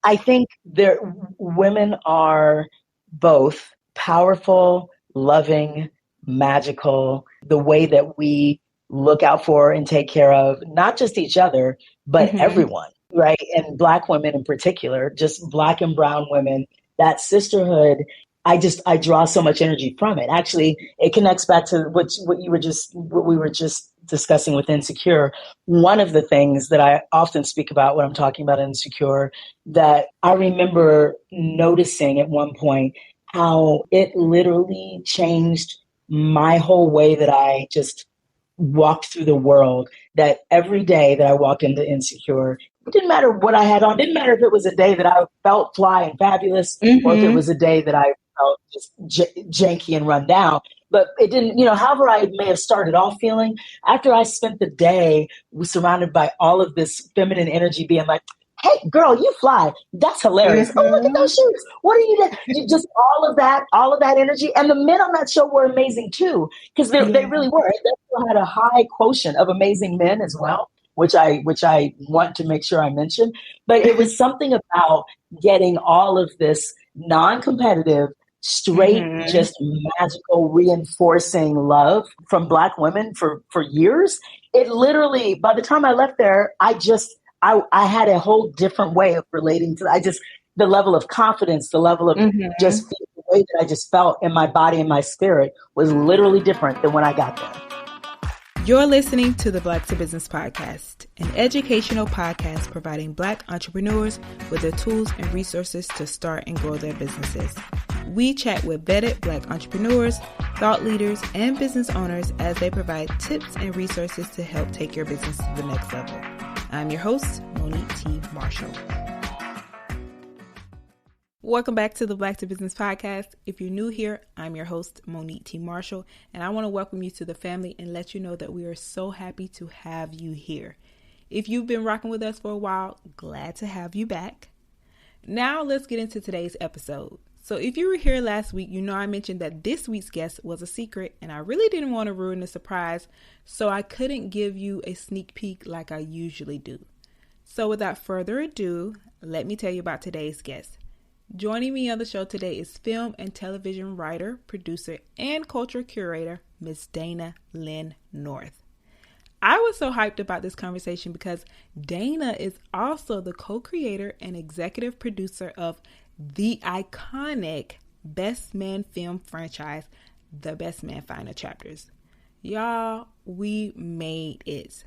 I think women are both powerful, loving, magical, the way that we look out for and take care of not just each other, but Mm-hmm. everyone, right? And Black women in particular, just Black and brown women, that sisterhood. I draw so much energy from it. Actually, it connects back to what we were just discussing with Insecure. One of the things that I often speak about when I'm talking about Insecure, that I remember noticing at one point how it literally changed my whole way that I just walked through the world. That every day that I walked into Insecure, it didn't matter what I had on. It didn't matter if it was a day that I felt fly and fabulous or if it Mm-hmm. was a day that I felt just janky and run down. But it didn't, however I may have started off feeling, after I spent the day surrounded by all of this feminine energy being like, hey, girl, you fly. That's hilarious. Oh, look at Mm-hmm. those shoes. What are you doing? Just all of that energy. And the men on that show were amazing too, because they Yeah. really were. They still had a high quotient of amazing men as well, which I want to make sure I mention. But it was something about getting all of this non-competitive, straight, Mm-hmm. just magical, reinforcing love from Black women for years. It literally, by the time I left there, I had a whole different way of relating to the level of confidence, the level of Mm-hmm. just the way that I just felt in my body and my spirit was literally different than when I got there. You're listening to the Black to Business Podcast, an educational podcast providing Black entrepreneurs with the tools and resources to start and grow their businesses. We chat with vetted Black entrepreneurs, thought leaders, and business owners as they provide tips and resources to help take your business to the next level. I'm your host, Monique T. Marshall. Welcome back to the Black to Business Podcast. If you're new here, I'm your host, Monique T. Marshall, and I want to welcome you to the family and let you know that we are so happy to have you here. If you've been rocking with us for a while, glad to have you back. Now let's get into today's episode. So if you were here last week, you know I mentioned that this week's guest was a secret, and I really didn't want to ruin the surprise, so I couldn't give you a sneak peek like I usually do. So without further ado, let me tell you about today's guest. Joining me on the show today is film and television writer, producer, and culture curator, Miss Dayna Lynne North. I was so hyped about this conversation because Dayna is also the co-creator and executive producer of the iconic Best Man film franchise, The Best Man Final Chapters. Y'all, we made it.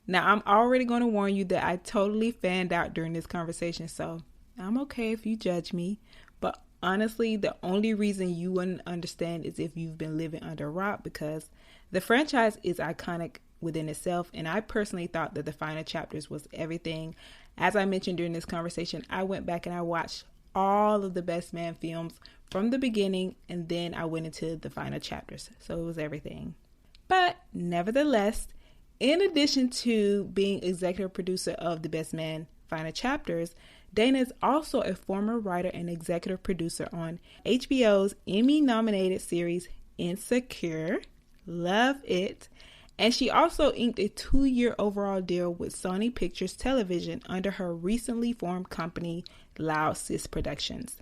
Now, I'm already going to warn you that I totally fanned out during this conversation, so I'm okay if you judge me, but honestly, the only reason you wouldn't understand is if you've been living under a rock, because the franchise is iconic within itself, and I personally thought that the final chapters was everything. As I mentioned during this conversation, I went back and I watched all of the Best Man films from the beginning, and then I went into the final chapters, so it was everything. But nevertheless, in addition to being executive producer of the Best Man Final Chapters, Dayna is also a former writer and executive producer on HBO's Emmy-nominated series Insecure. Love it. And she also inked a 2-year overall deal with Sony Pictures Television under her recently formed company, Loud Sis Productions.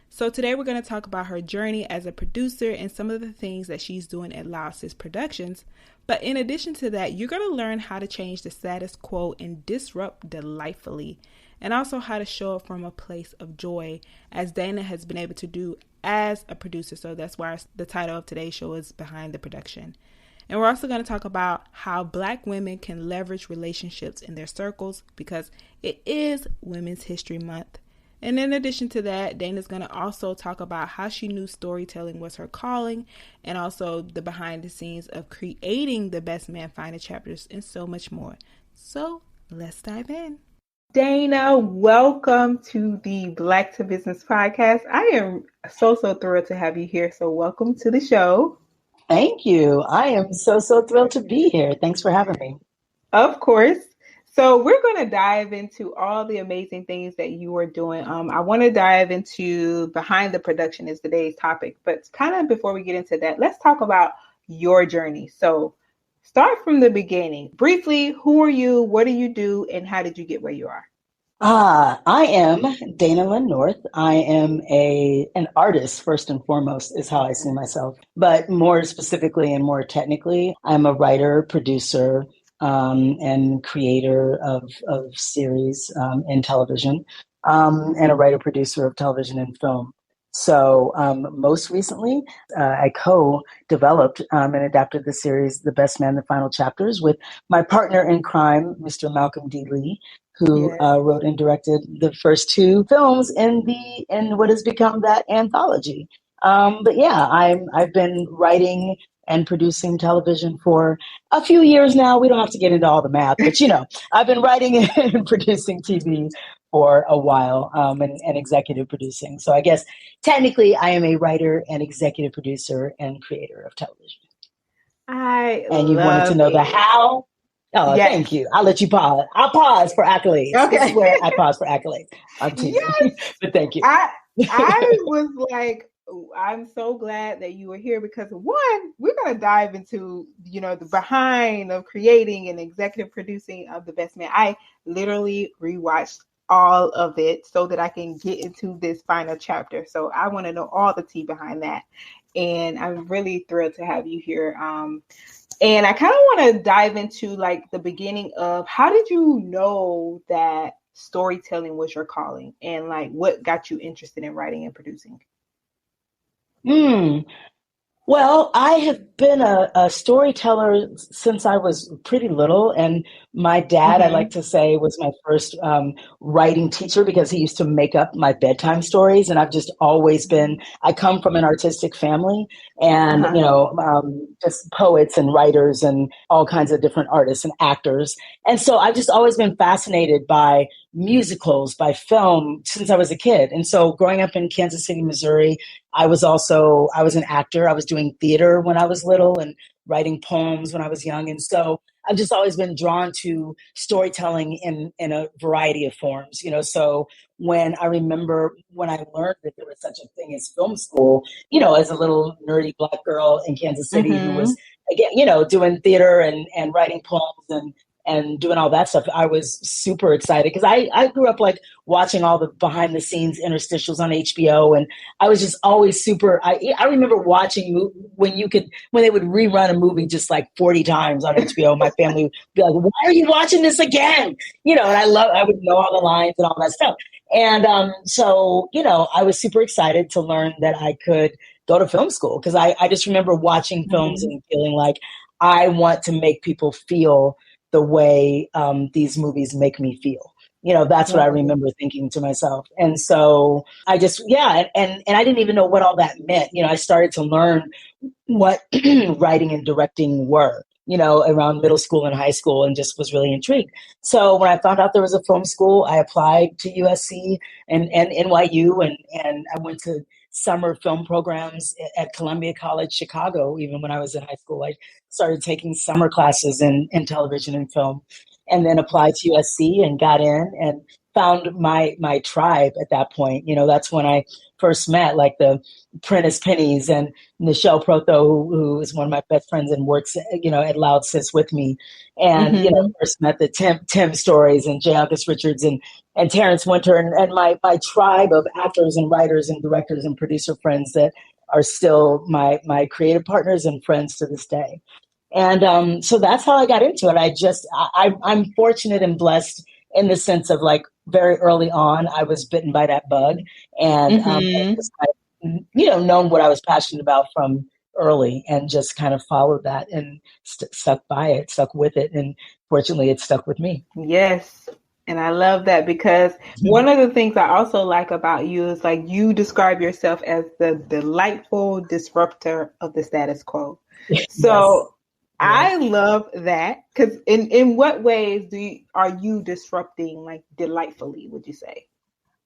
So today we're going to talk about her journey as a producer and some of the things that she's doing at Loud Sis Productions. But in addition to that, you're going to learn how to change the status quo and disrupt delightfully, and also how to show up from a place of joy, as Dayna has been able to do as a producer. So that's why the title of today's show is Behind the Production. And we're also going to talk about how Black women can leverage relationships in their circles, because it is Women's History Month. And in addition to that, Dayna's going to also talk about how she knew storytelling was her calling, and also the behind the scenes of creating the Best Man Final Chapters, and so much more. So let's dive in. Dayna, welcome to the Black to Business Podcast. I am so thrilled to have you here. So welcome to the show. Thank you. I am so thrilled to be here. Thanks for having me. Of course. So we're going to dive into all the amazing things that you are doing. I want to dive into behind the production is today's topic, but kind of before we get into that, let's talk about your journey. So start from the beginning. Briefly, who are you? What do you do? And how did you get where you are? I am Dayna Lynne North. I am an artist first and foremost is how I see myself. But more specifically and more technically, I'm a writer, producer, and creator of series in television, and a writer producer of television and film. So most recently, I co-developed and adapted the series The Best Man, The Final Chapters with my partner in crime, Mr. Malcolm D. Lee, who Yes. wrote and directed the first two films in what has become that anthology. But yeah, I've been writing and producing television for a few years now. We don't have to get into all the math, but I've been writing and producing TV for a while, and executive producing. So I guess technically I am a writer and executive producer and creator of television. I And you wanted to love know the it. how? Oh, Yes. thank you. I'll let you pause. I'll pause for accolades. Okay. This is where I pause for accolades. I'm teasing. Yes. But thank you. I was like, I'm so glad that you were here because one, we're going to dive into, the behind of creating and executive producing of The Best Man. I literally rewatched all of it so that I can get into this final chapter. So I want to know all the tea behind that. And I'm really thrilled to have you here. And I kind of want to dive into like the beginning of how did you know that storytelling was your calling and like what got you interested in writing and producing? Well, I have been a storyteller since I was pretty little. And my dad, I like to say, was my first writing teacher because he used to make up my bedtime stories. And I've just always been, I come from an artistic family and, just poets and writers and all kinds of different artists and actors. And so I've just always been fascinated by musicals, by film since I was a kid. And so growing up in Kansas City, Missouri, I was an actor. I was doing theater when I was little and writing poems when I was young. And so I've just always been drawn to storytelling in a variety of forms, So when I remember when I learned that there was such a thing as film school, as a little nerdy Black girl in Kansas City who was, again, doing theater and writing poems and doing all that stuff, I was super excited because I grew up like watching all the behind the scenes interstitials on HBO. And I was just always I remember watching when they would rerun a movie just like 40 times on HBO. My family would be like, why are you watching this again? And I would know all the lines and all that stuff. And so, I was super excited to learn that I could go to film school because I just remember watching films and feeling like I want to make people feel the way these movies make me feel. That's what I remember thinking to myself. And so I just, and I didn't even know what all that meant. I started to learn what writing and directing were, around middle school and high school and just was really intrigued. So when I found out there was a film school, I applied to USC and NYU and I went to summer film programs at Columbia College, Chicago. Even when I was in high school, I started taking summer classes in television and film, and then applied to USC and got in and found my tribe at that point. That's when I first met like the Prentice Pennies and Nichelle Protho, who is one of my best friends and works, at Loud Sis with me. And, first met the Tim Stories and J. August Richards and Terrence Winter and my tribe of actors and writers and directors and producer friends that are still my creative partners and friends to this day. And so that's how I got into it. I'm fortunate and blessed in the sense of like very early on, I was bitten by that bug and just known what I was passionate about from early and just kind of followed that and stuck with it. And fortunately, it stuck with me. Yes. And I love that because one of the things I also like about you is like you describe yourself as the delightful disruptor of the status quo. So I love that because in what ways are you disrupting like delightfully, would you say?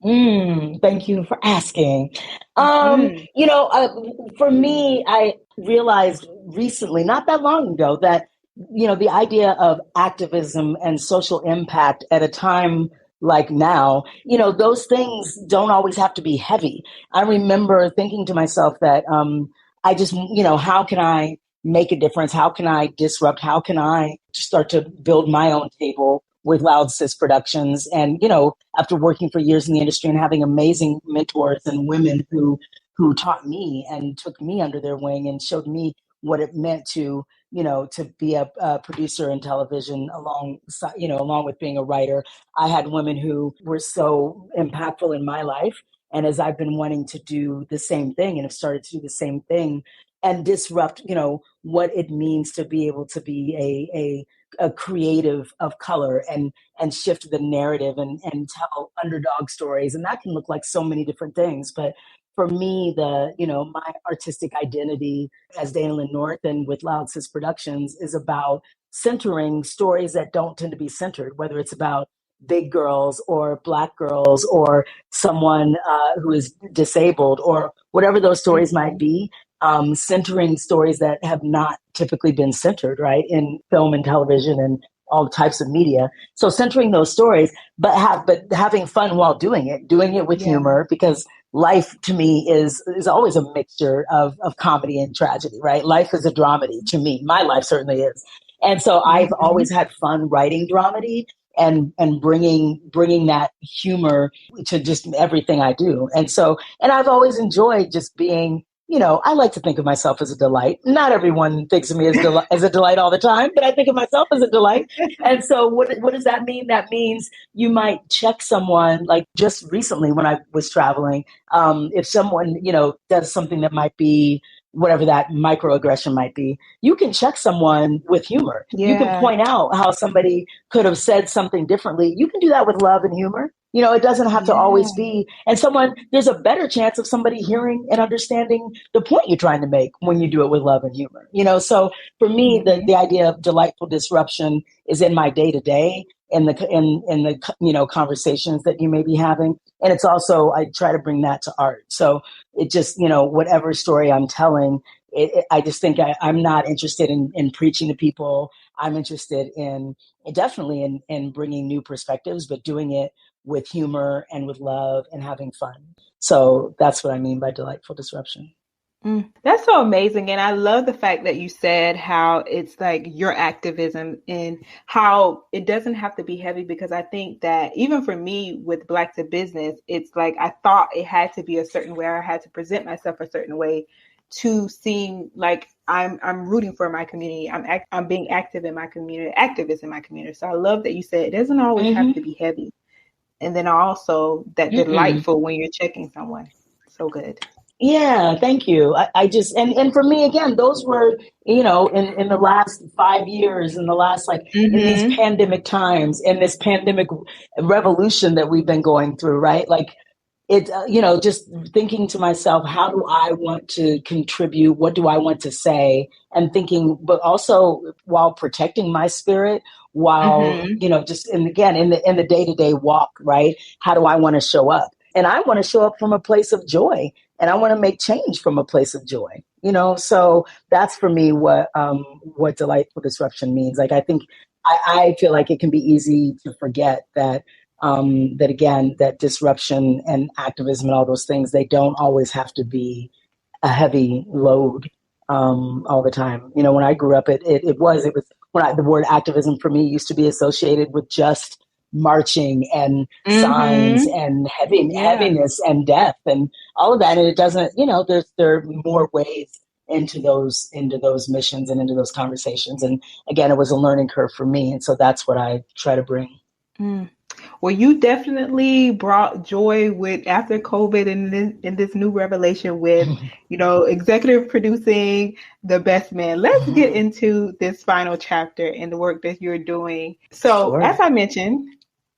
Thank you for asking. For me, I realized recently, not that long ago, that, the idea of activism and social impact at a time like now, those things don't always have to be heavy. I remember thinking to myself that I just, how can I make a difference? How can I disrupt? How can I start to build my own table with Loud Sis Productions. And, after working for years in the industry and having amazing mentors and women who taught me and took me under their wing and showed me what it meant to, to be a producer in television along with being a writer. I had women who were so impactful in my life. And as I've been wanting to do the same thing and have started to do the same thing and disrupt, what it means to be able to be a creative of color and shift the narrative and tell underdog stories. And that can look like so many different things. But for me, my artistic identity as Dayna Lynne North and with Loud Sis Productions is about centering stories that don't tend to be centered, whether it's about big girls or Black girls or someone who is disabled or whatever those stories might be, centering stories that have not typically been centered, right, in film and television and all types of media. So centering those stories, but having fun while doing it with humor, because life to me is always a mixture of comedy and tragedy, right? Life is a dramedy to me. My life certainly is. And so I've always had fun writing dramedy and bringing that humor to just everything I do. And I've always enjoyed just being, I like to think of myself as a delight. Not everyone thinks of me as a delight all the time, but I think of myself as a delight. And so what does that mean? That means you might check someone, like just recently when I was traveling, if someone, does something that might be whatever that microaggression might be, you can check someone with humor. Yeah. You can point out how somebody could have said something differently. You can do that with love and humor. It doesn't have to always be. And there's a better chance of somebody hearing and understanding the point you're trying to make when you do it with love and humor. So for me, the idea of delightful disruption is in my day to day, in the conversations that you may be having. And it's also, I try to bring that to art. So it just, whatever story I'm telling, I just think I'm not interested in preaching to people. I'm interested definitely in bringing new perspectives, but doing it with humor and with love and having fun. So that's what I mean by delightful disruption. That's so amazing. And I love the fact that you said how it's like your activism and how it doesn't have to be heavy, because I think that even for me with Black to Business, it's like I thought it had to be a certain way. I had to present myself a certain way to seem like I'm rooting for my community. I'm being active in my community, activist in my community. So I love that you said it doesn't always have to be heavy. And then also that delightful when you're checking someone. So good. Yeah, thank you. I just, and for me, again, those were, in the last 5 years, in the last, in these pandemic times, in this pandemic revolution that we've been going through, right? Like it, just thinking to myself, how do I want to contribute? What do I want to say? And thinking, but also while protecting my spirit, while, just, and again, in the day-to-day walk, right? How do I want to show up? And I want to show up from a place of joy. And I want to make change from a place of joy, So that's for me what delightful disruption means. Like, I think I feel like it can be easy to forget that that disruption and activism and all those things, they don't always have to be a heavy load all the time. When I grew up, it was the word activism for me used to be associated with just marching and signs and heaviness and death and all of that. And it doesn't, there are more ways into those missions and into those conversations. And again, it was a learning curve for me. And so that's what I try to bring. Well, you definitely brought joy with after COVID and in this new revelation with, executive producing The Best Man. Let's get into this final chapter and the work that you're doing. So as I mentioned,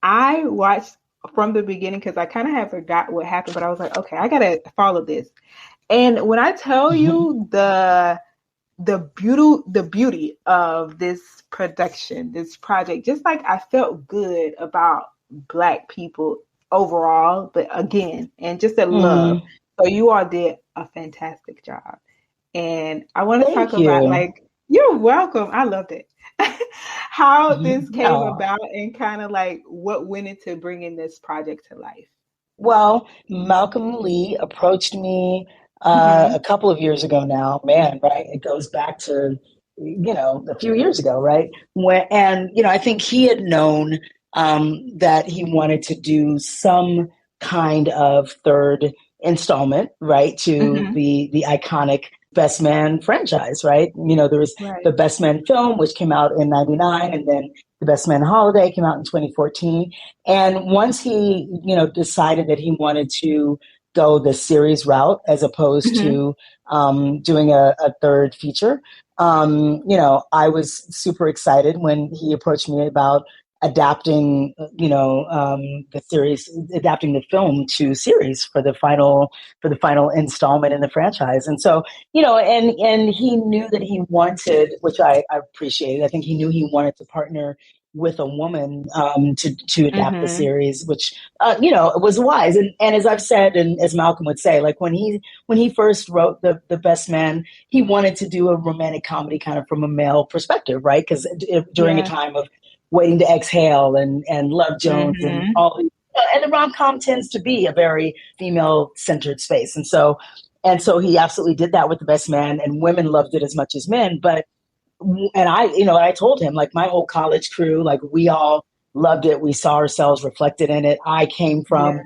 I watched from the beginning because I kind of had forgot what happened, but I was like, okay, I got to follow this. And when I tell you the beauty of this production, this project, just like I felt good about Black people overall, but again, and just the love. So you all did a fantastic job. And I want to talk about you're welcome. I loved it. How this came about and kind of what went into bringing this project to life. Well, Malcolm Lee approached me a couple of years ago now, man, right? It goes back to, a few years ago, right? I think he had known that he wanted to do some kind of third installment, right, to the iconic Best Man franchise, right? There was the Best Man film, which came out in 99, and then the Best Man Holiday came out in 2014. And once he, decided that he wanted to go the series route as opposed to doing a third feature, I was super excited when he approached me about adapting, the series, adapting the film to series for the final installment in the franchise. And so, and he knew that he wanted, which I appreciated. I think he knew he wanted to partner with a woman to adapt the series, which was wise. And as I've said, and as Malcolm would say, like when he first wrote the Best Man, he wanted to do a romantic comedy kind of from a male perspective, right? Because during a time of Waiting to Exhale and Love Jones and all these, and the rom-com tends to be a very female-centered space, and so he absolutely did that with the Best Man, and women loved it as much as men. And I told him, like, my whole college crew, like, we all loved it. We saw ourselves reflected in it. I came from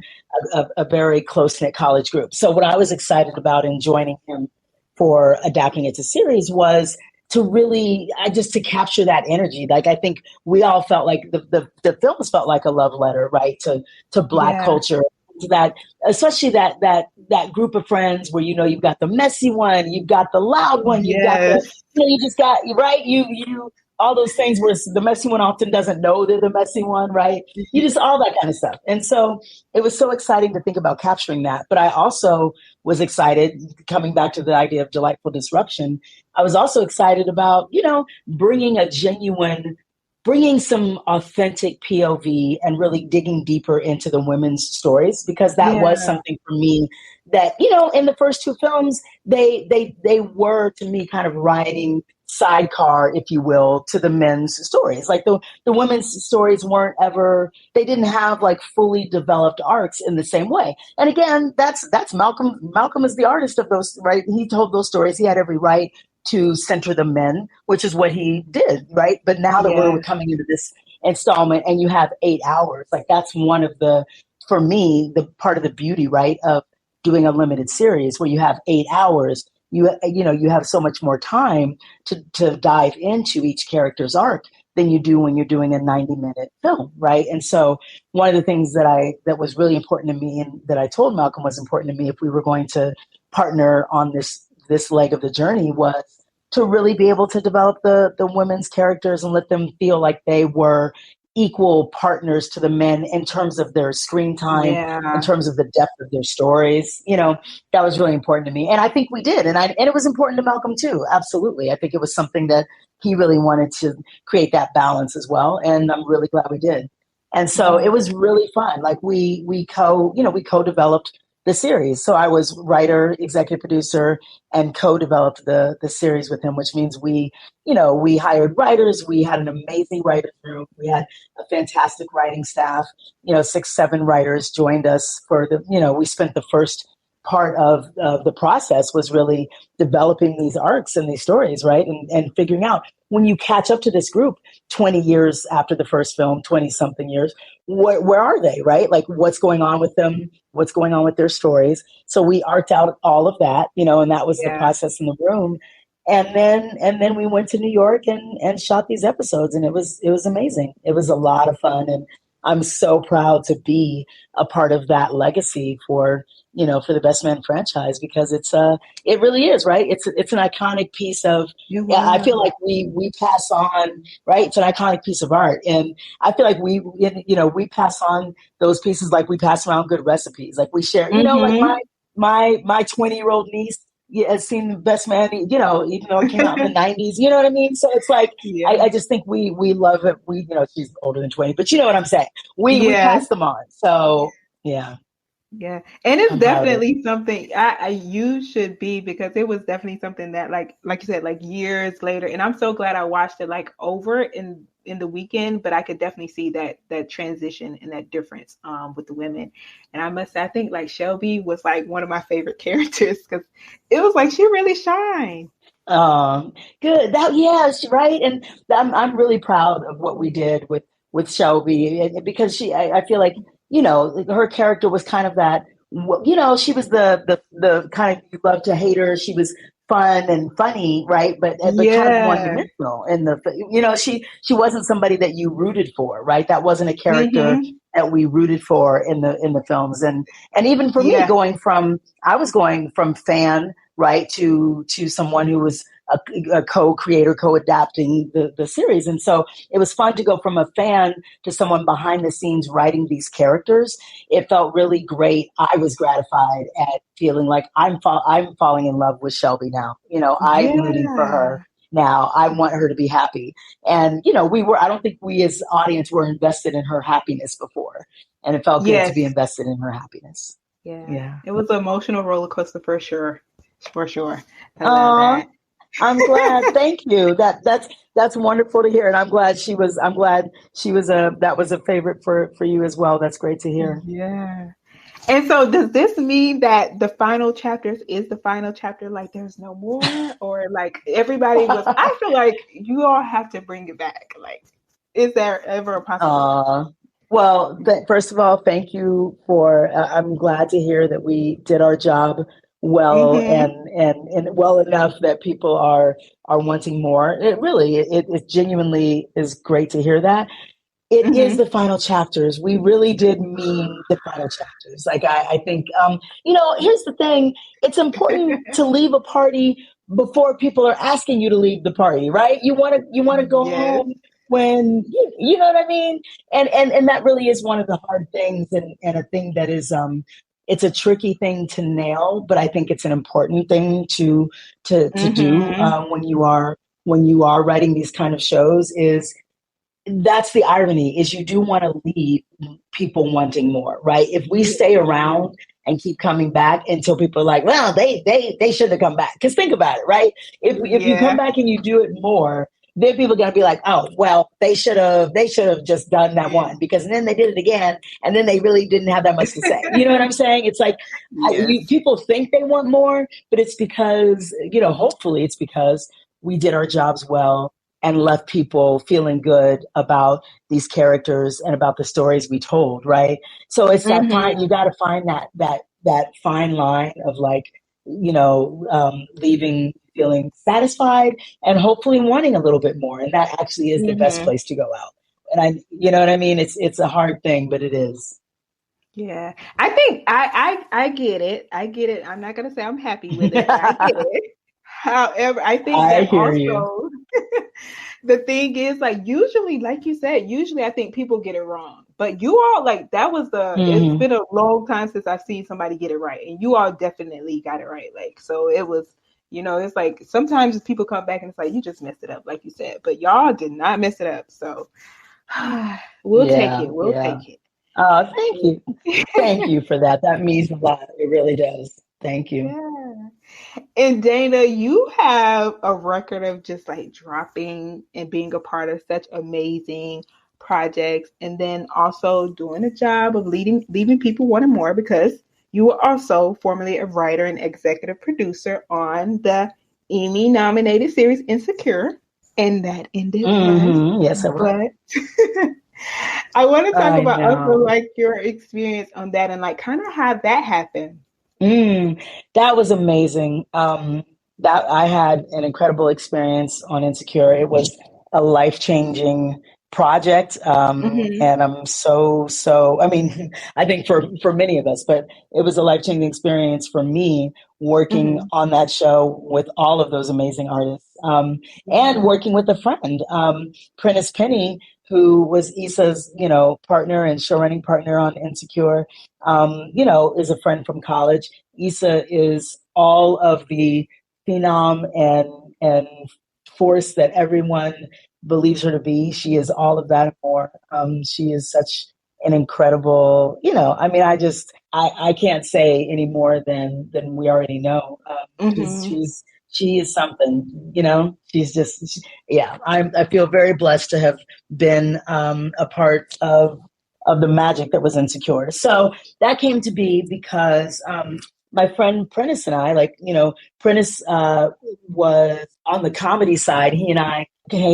a very close-knit college group, so what I was excited about in joining him for adapting it to series was to really, to capture that energy. Like, I think we all felt like the films felt like a love letter, right, to Black culture, to that, especially that group of friends where, you've got the messy one, you've got the loud one, you've got the, you just got, right, you all those things where the messy one often doesn't know they're the messy one, right? You just, all that kind of stuff. And so it was so exciting to think about capturing that. But I also was excited, coming back to the idea of delightful disruption, I was also excited about, bringing some authentic POV and really digging deeper into the women's stories, because that was something for me that, in the first two films, they were, to me, kind of riding sidecar, if you will, to the men's stories. Like the women's stories they didn't have like fully developed arcs in the same way. And again, that's Malcolm. Malcolm is the artist of those, right? He told those stories. He had every right to center the men, which is what he did, right? But now that we're coming into this installment and you have 8 hours, like that's one of for me, the part of the beauty, right, of doing a limited series where you have 8 hours. You have so much more time to dive into each character's arc than you do when you're doing a 90-minute film, right? And so one of the things that was really important to me, and that I told Malcolm was important to me if we were going to partner on this leg of the journey, was to really be able to develop the women's characters and let them feel like they were equal partners to the men in terms of their screen time, in terms of the depth of their stories. That was really important to me. And I think we did. And it was important to Malcolm too. Absolutely. I think it was something that he really wanted to create that balance as well. And I'm really glad we did. And so it was really fun. Like we co-developed the series. So I was writer, executive producer, and co-developed the series with him, which means we hired writers. We had an amazing writer's room. We had a fantastic writing staff. 6, 7 writers joined us for we spent the first part of the process was really developing these arcs and these stories, right? And figuring out, when you catch up to this group 20 years after the first film, 20 something years, where are they, right? Like, what's going on with them? What's going on with their stories? So we arced out all of that, and that was the process in the room. And then we went to New York and shot these episodes, and it was amazing. It was a lot of fun. And I'm so proud to be a part of that legacy for the Best Man franchise, because it really is, right? It's an iconic piece of, I feel like we pass on, right? It's an iconic piece of art. And I feel like we pass on those pieces like we pass around good recipes. Like we share, like my 20-year-old niece has seen the Best Man, even though it came out in the 90s, you know what I mean? So it's like, I just think we love it. She's older than 20, but you know what I'm saying? We pass them on. So yeah. Yeah. And it's definitely something you should be, because it was definitely something that like you said, like years later, and I'm so glad I watched it like over in the weekend, but I could definitely see that transition and that difference with the women. And I must say, I think like Shelby was like one of my favorite characters, because it was like she really shined. Good. Right. And I'm really proud of what we did with with Shelby, because I feel like, you know, her character was kind of that, you know, she was the kind of, you love to hate her. She was fun and funny, right? But kind of one Yeah. dimensional in the, you know, she wasn't somebody that you rooted for, right? That wasn't a character that we rooted for in the films. And even for me, Yeah. I was going from fan, right, to someone who was a co-creator, co-adapting the series. And so it was fun to go from a fan to someone behind the scenes writing these characters. It felt really great. I was gratified at feeling like I'm falling in love with Shelby now. You know, I'm rooting for Yeah. her now. I want her to be happy. And, you know, I don't think we as audience were invested in her happiness before. And it felt good to Yes. be invested in her happiness. Yeah. Yeah. It was an emotional roller coaster for sure. For sure. I love that. I'm glad. Thank you. That's wonderful to hear. And I'm glad she was that was a favorite for you as well. That's great to hear. Yeah. And so does this mean that the final chapters is the final chapter? Like there's no more, or like everybody was, I feel like you all have to bring it back. Like, is there ever a possibility? Well, first of all, thank you for, I'm glad to hear that we did our job well, and well enough that people are wanting more. It genuinely is great to hear that. It is the final chapters. We really did mean the final chapters. Like, I think, you know, here's the thing. It's important to leave a party before people are asking you to leave the party, right? You want to go home when, you know what I mean? And that really is one of the hard things, and a thing that is, it's a tricky thing to nail, but I think it's an important thing to do, when you are writing these kind of shows. That's the irony, is you do want to leave people wanting more, right? If we stay around and keep coming back until people are like, well, they should have come back. Because think about it, right? If you come back and you do it more, then people are going to be like, oh, well, they should have just done that one, because then they did it again, and then they really didn't have that much to say. You know what I'm saying? It's like, people think they want more, but it's because, you know, hopefully it's because we did our jobs well and left people feeling good about these characters and about the stories we told, right? So it's that fine, you got to find that fine line of, like, you know, leaving feeling satisfied and hopefully wanting a little bit more. And that actually is the best place to go out. And you know what I mean? It's a hard thing, but it is. Yeah. I think I get it. I get it. I'm not going to say I'm happy with it, but I get it. However, I think that also the thing is, like, usually, like you said, I think people get it wrong. But you all, like, that was it's been a long time since I've seen somebody get it right. And you all definitely got it right. Like, so it was, you know, it's like sometimes people come back and it's like, you just messed it up, like you said. But y'all did not mess it up. So we'll take it. We'll take it. Oh, thank you. Thank you for that. That means a lot. It really does. Thank you. Yeah. And Dayna, you have a record of just like dropping and being a part of such amazing projects, and then also doing a job of leaving people wanting more, because you were also formerly a writer and executive producer on the Emmy-nominated series Insecure, and that ended last. Yes, I was. But I want to talk about also like your experience on that and like kind of how that happened. That was amazing. That I had an incredible experience on Insecure. It was a life-changing project. And I'm so, I mean, I think for many of us, but it was a life-changing experience for me working on that show with all of those amazing artists, and working with a friend, Prentice Penny, who was Issa's, you know, partner and showrunning partner on Insecure, you know, is a friend from college. Issa is all of the phenom and force that everyone believes her to be. She is all of that and more. She is such an incredible, you know, I mean, I can't say any more than we already know. She is something, you know. I feel very blessed to have been a part of the magic that was Insecure. So that came to be because my friend Prentice and I, like, you know, Prentice was on the comedy side. He and I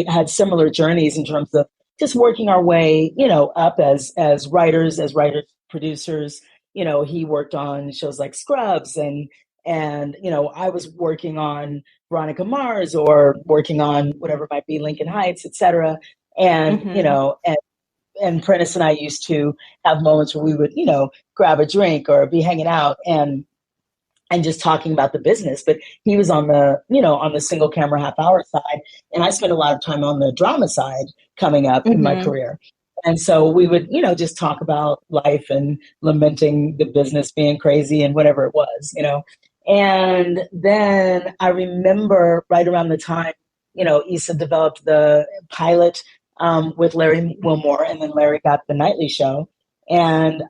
had similar journeys in terms of just working our way, up as writers, producers. He worked on shows like Scrubs, and I was working on Veronica Mars, or working on whatever it might be, Lincoln Heights, etc. And and Prentice and I used to have moments where we would, grab a drink or be hanging out and just talking about the business. But he was on the single camera half hour side, and I spent a lot of time on the drama side coming up in my career. And so we would, just talk about life and lamenting the business being crazy and whatever it was, And then I remember right around the time, Issa developed the pilot with Larry Wilmore, and then Larry got the nightly show. And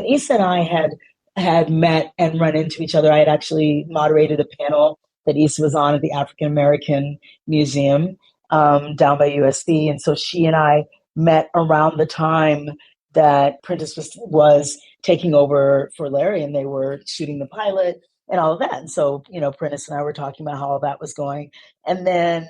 Issa and I had met and run into each other. I had actually moderated a panel that Issa was on at the African American Museum down by USD. And so she and I met around the time that Prentice was taking over for Larry, and they were shooting the pilot and all of that. And so, Prentice and I were talking about how all that was going. And then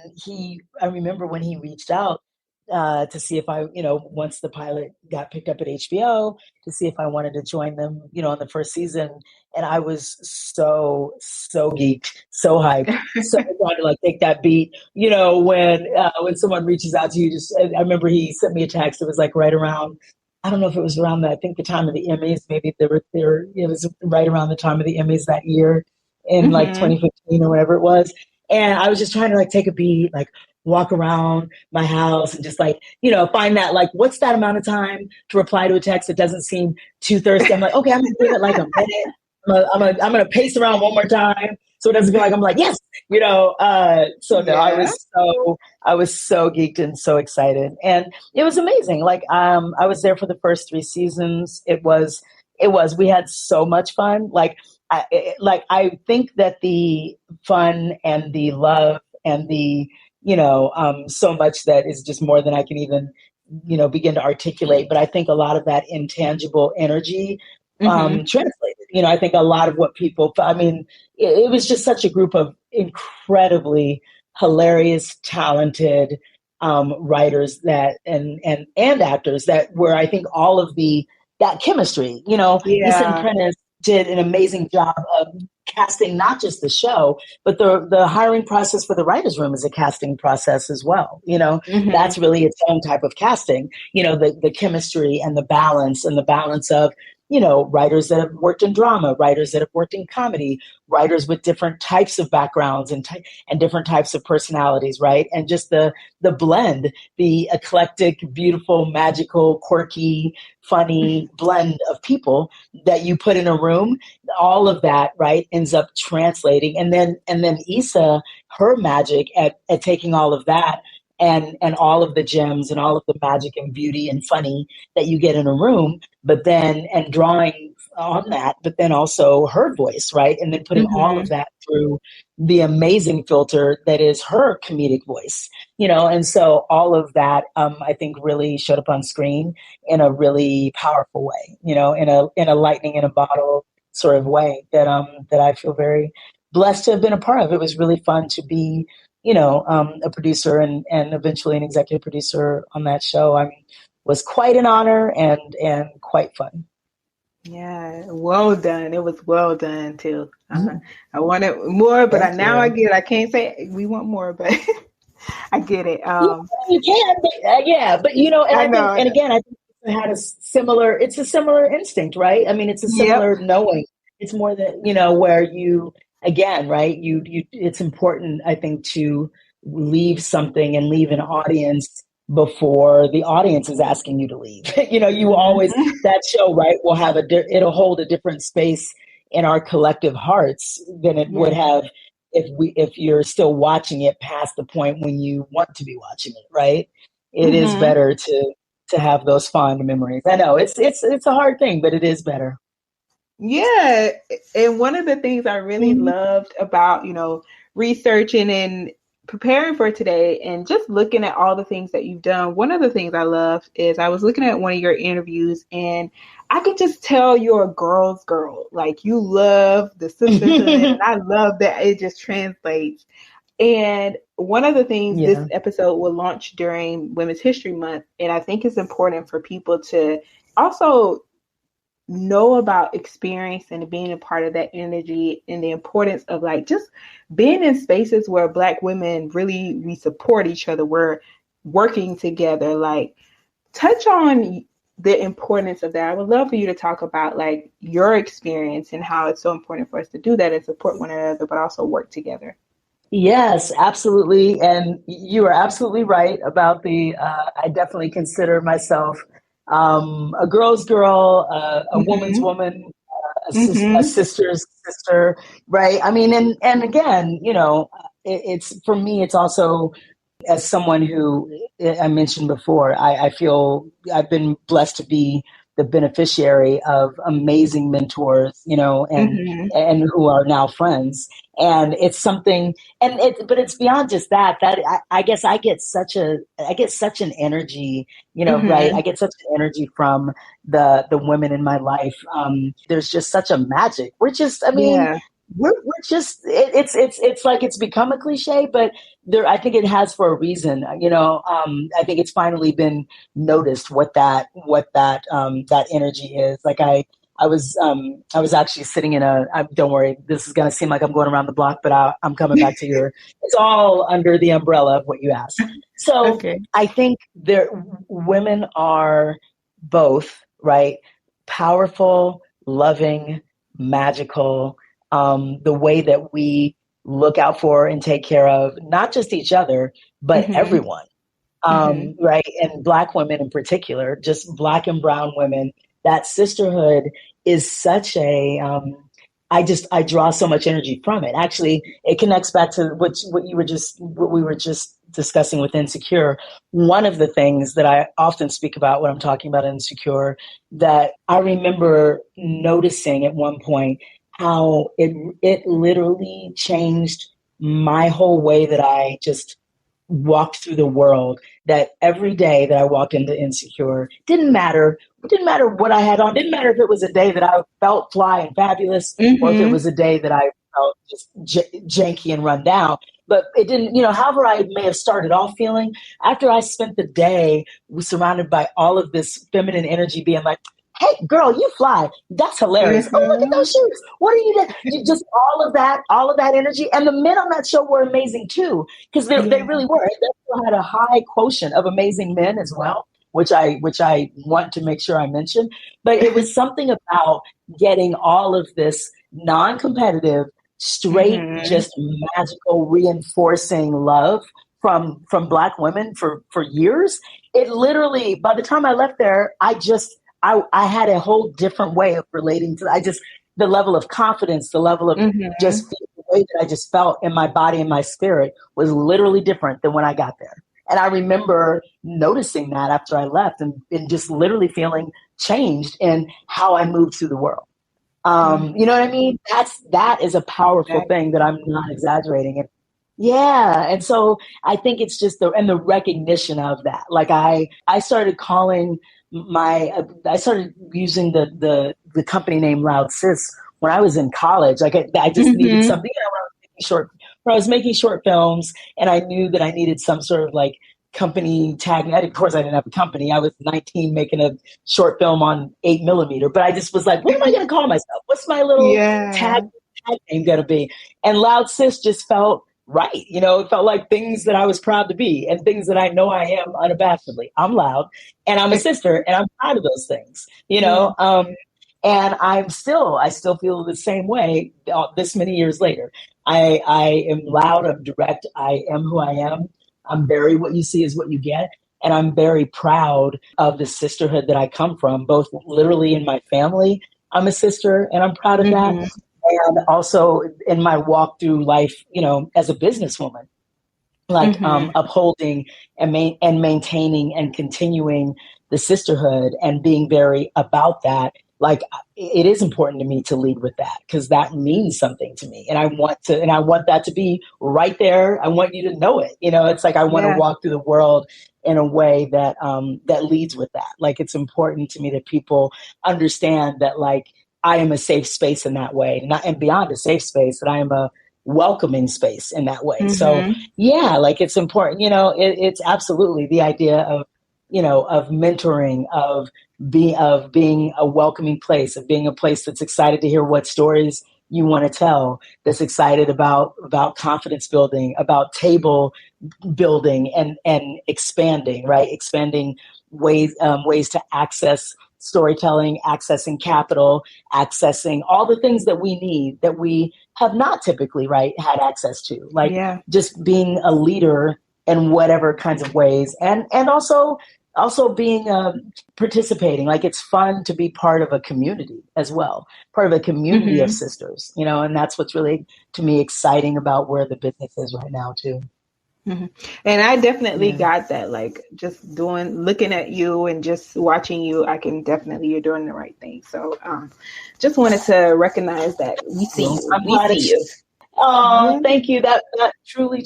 I remember when he reached out to see if I, once the pilot got picked up at HBO, to see if I wanted to join them, on the first season. And I was so geeked, so hyped, so trying to take that beat, when someone reaches out to you. I remember he sent me a text. It was right around, I don't know if it was around I think the time of the Emmys, maybe it was right around the time of the Emmys that year in 2015 or whatever it was. And I was just trying to take a beat, walk around my house and just find that what's that amount of time to reply to a text that doesn't seem too thirsty. I'm like, okay, I'm gonna give it a minute. I'm gonna pace around one more time so it doesn't feel like I'm yes, I was so geeked and so excited, and it was amazing. I was there for the first 3 seasons. We had so much fun. I think that the fun and the love and the so much that is just more than I can even, begin to articulate. But I think a lot of that intangible energy translated. I think a lot of what people, it was just such a group of incredibly hilarious, talented writers that and actors that were, I think, all of that chemistry. Issa and Prentice did an amazing job of casting not just the show, but the hiring process for the writers' room is a casting process as well. That's really its own type of casting. The chemistry and the balance of writers that have worked in drama, writers that have worked in comedy, writers with different types of backgrounds and different types of personalities, right? And just the blend, the eclectic, beautiful, magical, quirky, funny blend of people that you put in a room, all of that, right, ends up translating. And then Issa, her magic at taking all of that and all of the gems and all of the magic and beauty and funny that you get in a room, but then, and drawing on that, but then also her voice, right? And then putting all of that through the amazing filter that is her comedic voice, and so all of that, I think really showed up on screen in a really powerful way, in a lightning in a bottle sort of way that I feel very blessed to have been a part of. It was really fun to be, a producer and eventually an executive producer on that show. Was quite an honor and quite fun. Yeah, well done. It was well done too. I wanted more, but I get it. I can't say we want more, but I get it. You can, but I think it had it's a similar instinct, right? It's a similar knowing. It's more that, where you, again, right, you it's important, I think, to leave something and leave an audience before the audience is asking you to leave. You always, that show, right, will have it'll hold a different space in our collective hearts than it would have if you're still watching it past the point when you want to be watching it, right? It is better to have those fond memories. I know it's a hard thing, but it is better. Yeah. And one of the things I really loved about, researching and preparing for today and just looking at all the things that you've done, one of the things I loved is I was looking at one of your interviews and I could just tell you're a girl's girl. You love the sisterhood and I love that it just translates. And one of the things this Yeah. episode will launch during Women's History Month, and I think it's important for people to also know about experience and being a part of that energy and the importance of like just being in spaces where Black women really, we support each other. We're working together. Like, touch on the importance of that. I would love for you to talk about like your experience and how it's so important for us to do that and support one another, but also work together. Yes, absolutely. And you are absolutely right about I definitely consider myself a girl's girl, a woman's Mm-hmm. woman, a Mm-hmm. sister's sister, right? I mean, and again, it's for me, it's also as someone who I mentioned before, I feel I've been blessed to be the beneficiary of amazing mentors, Mm-hmm. and who are now friends. And it's something, but it's beyond just that. I guess I get such an energy, right? Mm-hmm. I get such an energy from the women in my life. There's just such a magic. I mean, Yeah. we're just it's like it's become a cliche, but I think it has for a reason. I think it's finally been noticed that energy is. Like I was actually sitting don't worry, this is going to seem like I'm going around the block, but I'm coming back to it's all under the umbrella of what you asked. So Okay. I think women are both, right? Powerful, loving, magical, the way that we look out for and take care of not just each other, but Mm-hmm. everyone, Mm-hmm. right? And Black women in particular, just Black and brown women, that sisterhood is such I draw so much energy from it. Actually, it connects back to what we were just discussing with Insecure. One of the things that I often speak about when I'm talking about Insecure, that I remember noticing at one point how it literally changed my whole way that I just walked through the world. That every day that I walked into Insecure, didn't matter what I had on, didn't matter if it was a day that I felt fly and fabulous or if it Mm-hmm. was a day that I felt just janky and run down. But it didn't, however I may have started off feeling, after I spent the day surrounded by all of this feminine energy being like, hey, girl, you fly. That's hilarious. Oh, look at Mm-hmm. those shoes. What are you doing? Just all of that energy. And the men on that show were amazing too, because they Yeah. really were. They still had a high quotient of amazing men as well, which I want to make sure I mention. But it was something about getting all of this non-competitive, straight, Mm-hmm. just magical, reinforcing love from Black women for years. It literally, by the time I left there, I had a whole different way of relating to the level of confidence, the level of Mm-hmm. just the way that I just felt in my body and my spirit was literally different than when I got there. And I remember noticing that after I left and just literally feeling changed in how I moved through the world. You know what I mean? That is a powerful thing that I'm not exaggerating. And yeah. And so I think it's just the recognition of that. Like I started calling I started using the company name Loud Sis when I was in college. Like I just needed Mm-hmm. something, when I was making short films and I knew that I needed some sort of like company tag. Of course I didn't have a company. I was 19 making a short film on 8mm, but I just was like, what am I going to call myself? What's my little Yeah. tag name going to be? And Loud Sis just felt right. It felt like things that I was proud to be and things that I know I am unabashedly. I'm loud and I'm a sister and I'm proud of those things. Yeah. And I still feel the same way this many years later. I am loud, I'm direct, I am who I am. I'm very what you see is what you get. And I'm very proud of the sisterhood that I come from, both literally in my family. I'm a sister and I'm proud of that. Mm-hmm. And also in my walk through life, as a businesswoman, like Mm-hmm. upholding and maintaining and continuing the sisterhood and being very about that. Like it is important to me to lead with that because that means something to me, and I want that to be right there. I want you to know it. It's like I want to Yeah. walk through the world in a way that that leads with that. Like it's important to me that people understand that like I am a safe space in that way, not and beyond a safe space that I am welcoming space in that way. So Mm-hmm. yeah, like it's important, it's absolutely the idea of, of mentoring, of being a welcoming place, of being a place that's excited to hear what stories you want to tell, that's excited about confidence building, about table building and expanding, right? Expanding ways to access storytelling, accessing capital, accessing all the things that we need that we have not typically, right, had access to, like just being a leader in whatever kinds of ways, and also being participating. Like it's fun to be part of a community as well, part of a community of sisters, and that's what's really, to me, exciting about where the business is right now too. Mm-hmm. And I definitely got that, like just looking at you and just watching you, I can definitely, you're doing the right thing. So just wanted to recognize that we see you. We see you. Oh, thank you. That truly,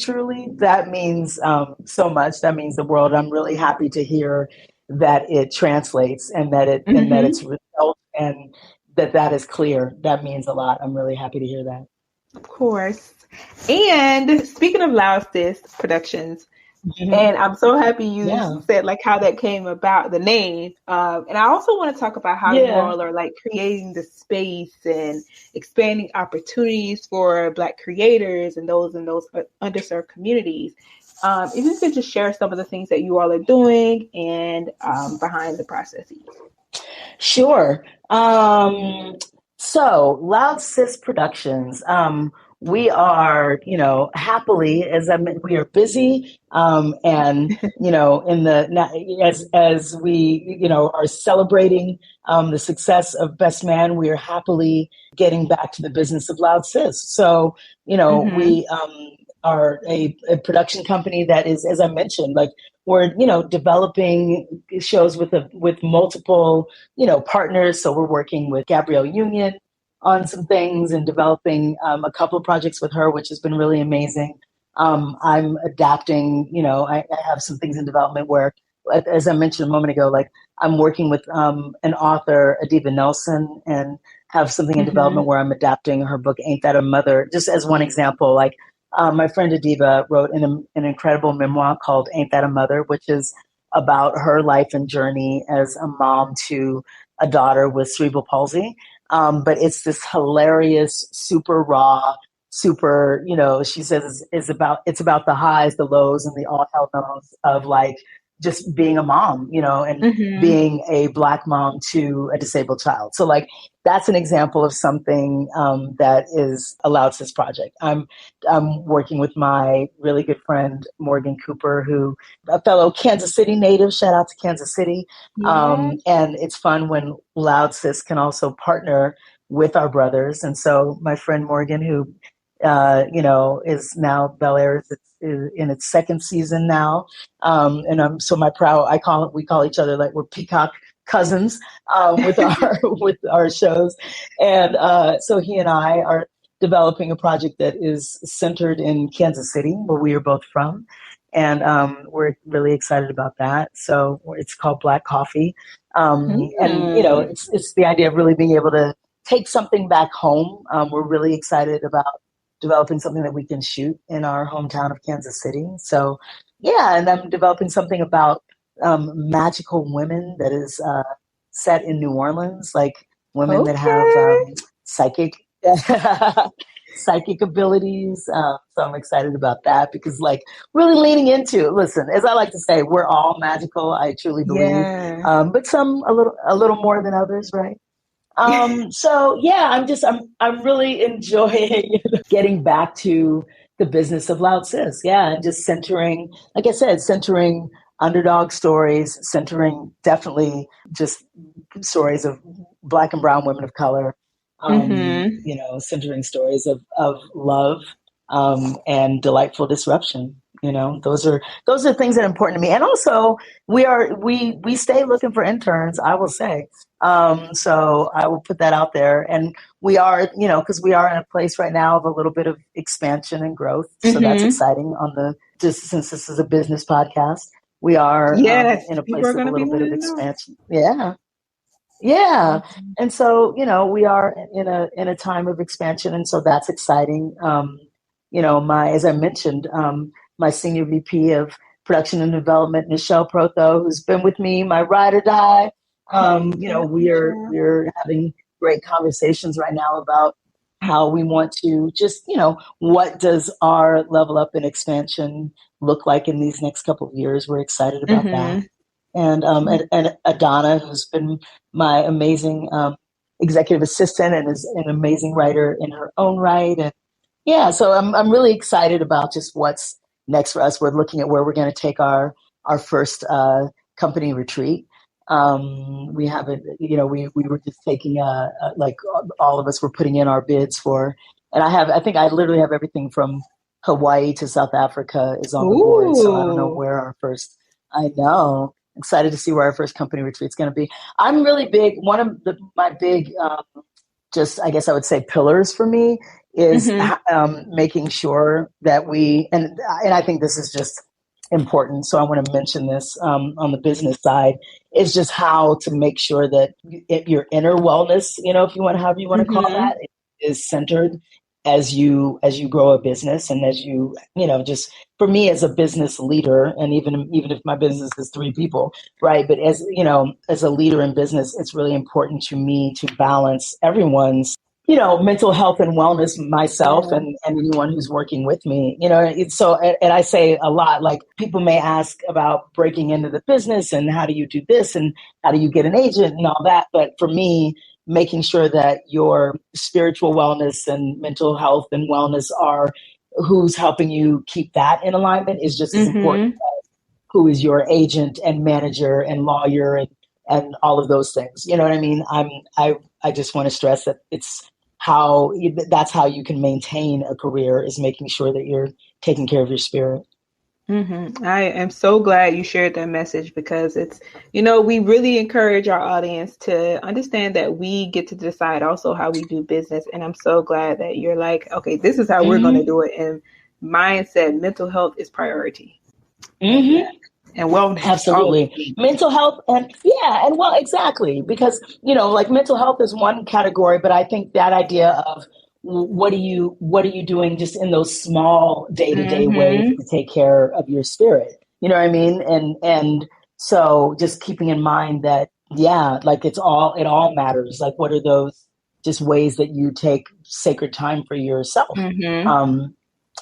that means so much. That means the world. I'm really happy to hear that it translates and that it's felt and that is clear. That means a lot. I'm really happy to hear that. Of course. And speaking of Loud Sis Productions, and I'm so happy you said like how that came about, the name. And I also want to talk about how you all are like creating the space and expanding opportunities for Black creators and those in those underserved communities. If you could just share some of the things that you all are doing and behind the processes. Sure. So Loud Sis Productions, we are, happily, we are busy, and, as we, are celebrating, the success of Best Man, we are happily getting back to the business of Loud Sis. So, we, are a production company that is, as I mentioned, like we're, developing shows with multiple, partners. So we're working with Gabrielle Union on some things and developing a couple of projects with her, which has been really amazing. I'm adapting, I have some things in development where, as I mentioned a moment ago, like I'm working with an author, Adiva Nelson, and have something in development where I'm adapting her book, Ain't That a Mother? Just as one example, like my friend Adiva wrote an incredible memoir called Ain't That a Mother, which is about her life and journey as a mom to a daughter with cerebral palsy. But it's this hilarious, super raw, super, she says it's about the highs, the lows, and the all hell no's of like just being a mom, and being a Black mom to a disabled child. So like that's an example of something that is a Loud Sis project. I'm working with my really good friend Morgan Cooper, who a fellow Kansas City native. Shout out to Kansas City. And it's fun when Loud Sis can also partner with our brothers. And so my friend Morgan, who is now Bel Air is in its second season now. And I'm so proud. We call each other like we're peacock cousins with our shows. And so he and I are developing a project that is centered in Kansas City, where we are both from. And we're really excited about that. So it's called Black Coffee. And, it's the idea of really being able to take something back home. We're really excited about developing something that we can shoot in our hometown of Kansas City. So, and I'm developing something about magical women that is set in New Orleans, like women that have psychic abilities. So I'm excited about that because, like, really leaning into, listen, as I like to say, we're all magical. I truly believe, but some a little more than others, right? So I'm really enjoying getting back to the business of Loud Sis. Yeah. And just centering, like I said, centering underdog stories, centering definitely just stories of Black and brown women of color, centering stories of love, and delightful disruption. Those are things that are important to me. And also we stay looking for interns, I will say. So I will put that out there. And we are, because we are in a place right now of a little bit of expansion and growth. So that's exciting just since this is a business podcast, we are in a place of a little bit of expansion. Yeah. Yeah. And so, we are in a time of expansion. And so that's exciting. as I mentioned, my senior VP of production and development, Nichelle Protho, who's been with me, my ride or die. We're having great conversations right now about how we want to just, what does our level up and expansion look like in these next couple of years? We're excited about that. And Adana, who's been my amazing executive assistant and is an amazing writer in her own right. And yeah, so I'm really excited about just what's next for us. We're looking at where we're going to take our first company retreat. We haven't, we were just taking like all of us were putting in our bids for, and I think I literally have everything from Hawaii to South Africa is on the board. So I don't know where our first. I know. Excited to see where our first company retreat is going to be. I'm really big. One of my big, just I guess I would say pillars for me is making sure that we, and I think this is just important. So I want to mention this on the business side is just how to make sure that your inner wellness, if you want, however you want to call that, is centered as you grow a business and as you, just for me as a business leader, and even if my business is 3 people, right? But as, as a leader in business, it's really important to me to balance everyone's, mental health and wellness, myself and anyone who's working with me, so, and I say a lot, like people may ask about breaking into the business and how do you do this and how do you get an agent and all that. But for me, making sure that your spiritual wellness and mental health and wellness are who's helping you keep that in alignment is just as important as who is your agent and manager and lawyer and all of those things. You know what I mean? I just want to stress that that's how you can maintain a career, is making sure that you're taking care of your spirit. I am so glad you shared that message, because it's, we really encourage our audience to understand that we get to decide also how we do business. And I'm so glad that you're like, okay, this is how we're going to do it. And mindset, mental health is priority. And wellness. Absolutely. Mental health exactly. Because, like mental health is one category, but I think that idea of what are you doing just in those small day-to-day ways to take care of your spirit? You know what I mean? And so just keeping in mind that, like it all matters. Like what are those just ways that you take sacred time for yourself?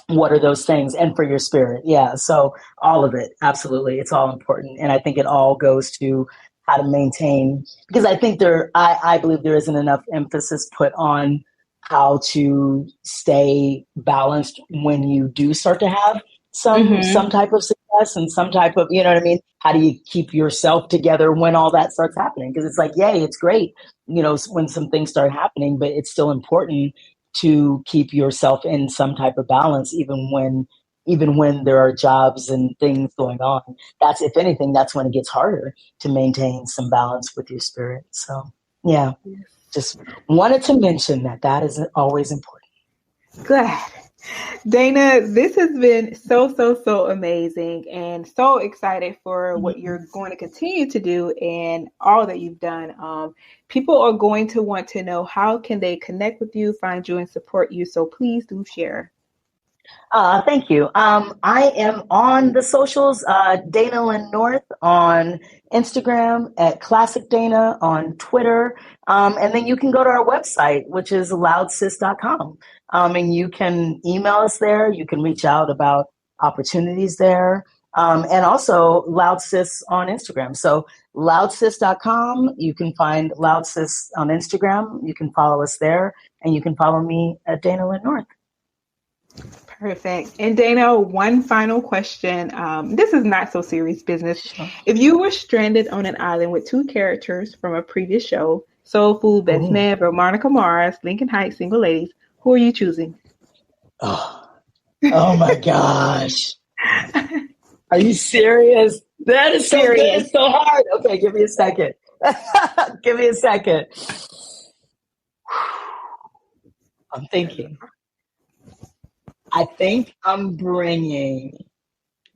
What are those things? And for your spirit. Yeah. So all of it. Absolutely. It's all important. And I think it all goes to how to maintain, because I think I believe there isn't enough emphasis put on how to stay balanced when you do start to have some type of success and some type of, you know what I mean? How do you keep yourself together when all that starts happening? Because it's like, yay, it's great, when some things start happening, but it's still important to keep yourself in some type of balance, even when there are jobs and things going on. That's, if anything, that's when it gets harder to maintain some balance with your spirit. So, yeah, just wanted to mention that is always important. Glad. Dayna, this has been so amazing, and so excited for what you're going to continue to do and all that you've done. People are going to want to know, how can they connect with you, find you, and support you? So please do share. Thank you. I am on the socials, Dayna Lynne North on Instagram, at Classic Dayna on Twitter. And then you can go to our website, which is loudsis.com. And you can email us there. You can reach out about opportunities there. And also Loud Sis on Instagram. So loudsis.com, you can find Loud Sis on Instagram. You can follow us there, and you can follow me at Dayna Lynne North. Perfect. And Dayna, one final question. This is not so serious business. Sure. If you were stranded on an island with 2 characters from a previous show, Soul Food, Best Man, Veronica Mars, Lincoln Heights, Single Ladies, who are you choosing? Oh my gosh. Are you serious? That is serious. That is so hard. Okay, give me a second. Give me a second. I'm thinking. I think I'm bringing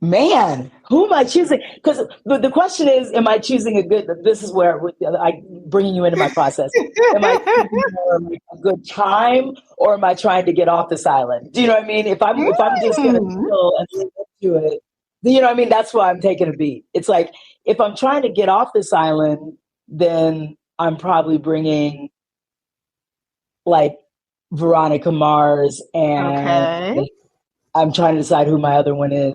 Man, who am I choosing? Because the question is, am I choosing a good? This is where I bringing you into my process. Am I choosing a good time, or am I trying to get off this island? Do you know what I mean? If I'm just gonna chill and lean into it, you know what I mean? That's why I'm taking a beat. It's like if I'm trying to get off this island, then I'm probably bringing like Veronica Mars, and I'm trying to decide who my other one is.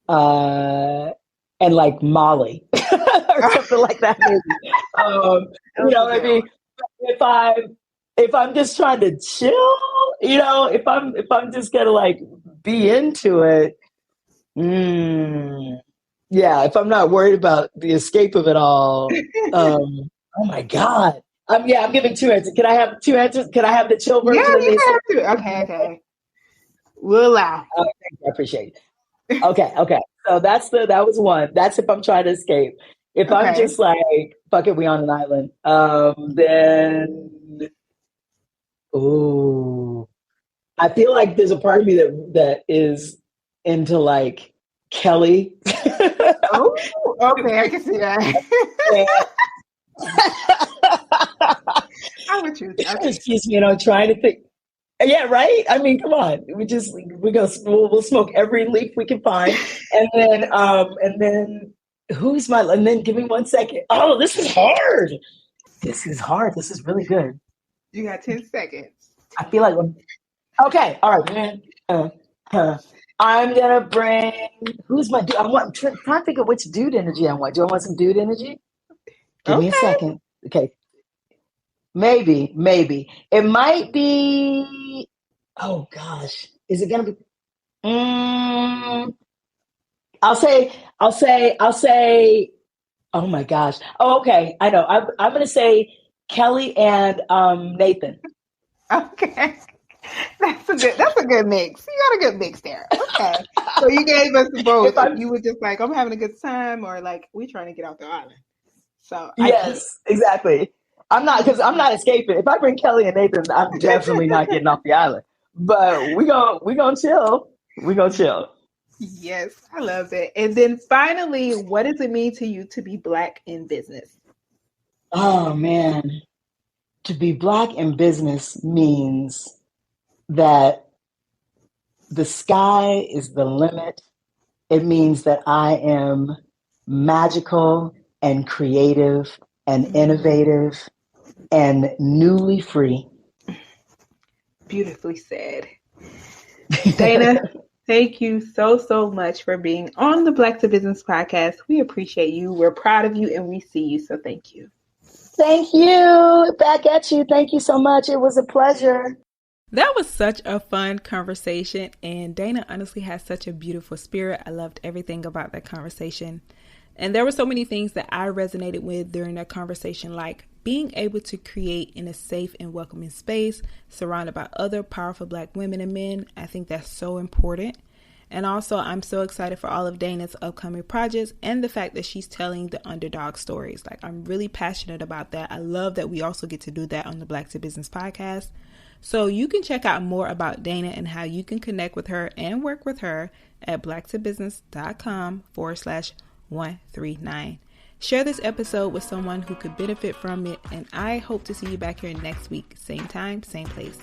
And like Molly or something like that. Maybe. You know what I mean? If I'm just trying to chill, you know, if I'm just gonna like be into it, yeah. If I'm not worried about the escape of it all, oh my God. I'm giving two answers. Can I have two answers? Can I have the chill version? Yeah, you have to. Okay. We'll allow. Oh, thank you. I appreciate it. Okay. So that was one. That's if I'm trying to escape. If I'm just like, fuck it, we on an island. Then, I feel like there's a part of me that is into like Kelly. Oh, okay, I can see that. I would choose that. Excuse me, trying to think. Yeah, right. I mean, come on. We'll smoke every leaf we can find, and then and then give me 1 second. Oh, this is hard. This is really good. You got 10 seconds. I feel like okay. All right, man. I'm gonna bring. Who's my dude? I'm trying to think of which dude energy I want. Do I want some dude energy? Give me a second. Okay. Maybe. It might be. Oh gosh. Is it gonna be? I'll say. Oh my gosh. Oh, okay. I know. I'm gonna say Kelly and Nathan. Okay. That's a good mix. You got a good mix there. Okay. So you gave us both. You were just like, I'm having a good time, or like, we're trying to get off the island. So yes, exactly. I'm not escaping. If I bring Kelly and Nathan, I'm definitely not getting off the island. But we gonna chill. We gonna chill. Yes, I love it. And then finally, what does it mean to you to be Black in business? Oh man, to be Black in business means that the sky is the limit. It means that I am magical and creative and innovative and newly free. Beautifully said. Dayna, thank you so much for being on the Black to Business podcast. We appreciate you. We're proud of you and we see you. So thank you. Thank you. Back at you. Thank you so much. It was a pleasure. That was such a fun conversation, and Dayna honestly has such a beautiful spirit. I loved everything about that conversation. And there were so many things that I resonated with during that conversation, like being able to create in a safe and welcoming space, surrounded by other powerful Black women and men. I think that's so important. And also, I'm so excited for all of Dayna's upcoming projects and the fact that she's telling the underdog stories. Like, I'm really passionate about that. I love that we also get to do that on the Black to Business podcast. So you can check out more about Dayna and how you can connect with her and work with her at blacktobusiness.com/139. Share this episode with someone who could benefit from it, and I hope to see you back here next week. Same time, same place.